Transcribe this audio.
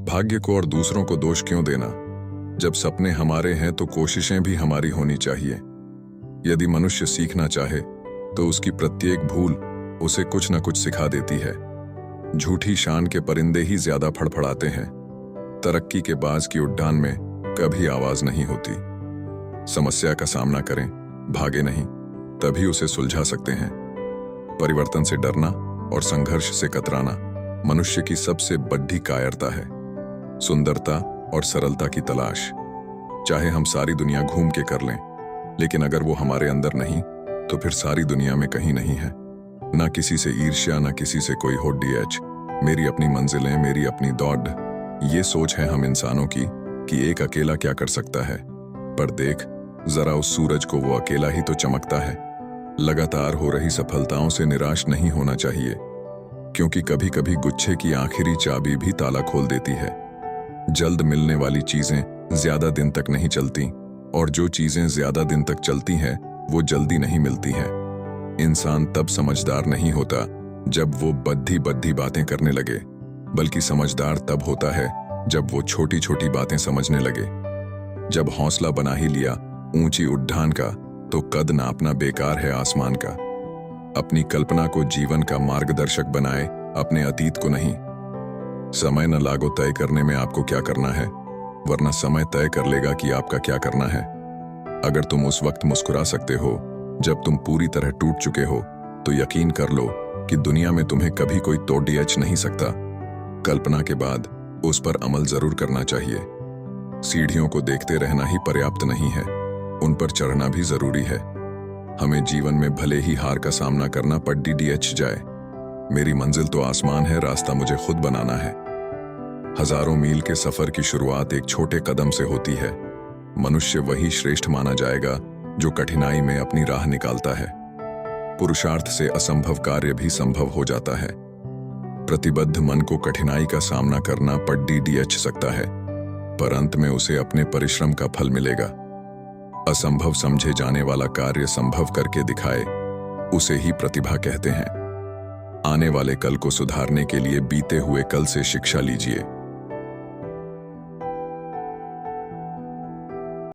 भाग्य को और दूसरों को दोष क्यों देना? जब सपने हमारे हैं तो कोशिशें भी हमारी होनी चाहिए। यदि मनुष्य सीखना चाहे तो उसकी प्रत्येक भूल उसे कुछ न कुछ सिखा देती है। झूठी शान के परिंदे ही ज्यादा फड़फड़ाते हैं। तरक्की के बाज की उड्डान में कभी आवाज नहीं होती। समस्या का सामना करें, भागे नहीं, तभी उसे सुलझा सकते हैं। परिवर्तन से डरना और संघर्ष से कतराना मनुष्य की सबसे बड़ी कायरता है। सुंदरता और सरलता की तलाश चाहे हम सारी दुनिया घूम के कर लें, लेकिन अगर वो हमारे अंदर नहीं तो फिर सारी दुनिया में कहीं नहीं है। ना किसी से ईर्ष्या, ना किसी से कोई होड़, मेरी अपनी मंजिलें, मेरी अपनी दौड़। ये सोच है हम इंसानों की कि एक अकेला क्या कर सकता है। पर देख जरा उस सूरज को, वो अकेला ही तो चमकता है। लगातार हो रही सफलताओं से निराश नहीं होना चाहिए, क्योंकि कभी कभी गुच्छे की आखिरी चाबी भी ताला खोल देती है। जल्द मिलने वाली चीजें ज्यादा दिन तक नहीं चलती, और जो चीजें ज्यादा दिन तक चलती हैं वो जल्दी नहीं मिलती हैं। इंसान तब समझदार नहीं होता जब वो बद्धी बद्धी बातें करने लगे, बल्कि समझदार तब होता है जब वो छोटी छोटी बातें समझने लगे। जब हौसला बना ही लिया ऊंची उड्डान का, तो कद नापना बेकार है आसमान का। अपनी कल्पना को जीवन का मार्गदर्शक बनाए, अपने अतीत को नहीं। समय न लागो तय करने में आपको क्या करना है, वरना समय तय कर लेगा कि आपका क्या करना है। अगर तुम उस वक्त मुस्कुरा सकते हो जब तुम पूरी तरह टूट चुके हो, तो यकीन कर लो कि दुनिया में तुम्हें कभी कोई तोड़ नहीं सकता। कल्पना के बाद उस पर अमल जरूर करना चाहिए। सीढ़ियों को देखते रहना ही पर्याप्त नहीं है, उन पर चढ़ना भी जरूरी है। हमें जीवन में भले ही हार का सामना करना पड़ जाए, मेरी मंजिल तो आसमान है, रास्ता मुझे खुद बनाना है। हजारों मील के सफर की शुरुआत एक छोटे कदम से होती है। मनुष्य वही श्रेष्ठ माना जाएगा जो कठिनाई में अपनी राह निकालता है। पुरुषार्थ से असंभव कार्य भी संभव हो जाता है। प्रतिबद्ध मन को कठिनाई का सामना करना पड़ सकता है, पर अंत में उसे अपने परिश्रम का फल मिलेगा। असंभव समझे जाने वाला कार्य संभव करके दिखाए, उसे ही प्रतिभा कहते हैं। आने वाले कल को सुधारने के लिए बीते हुए कल से शिक्षा लीजिए।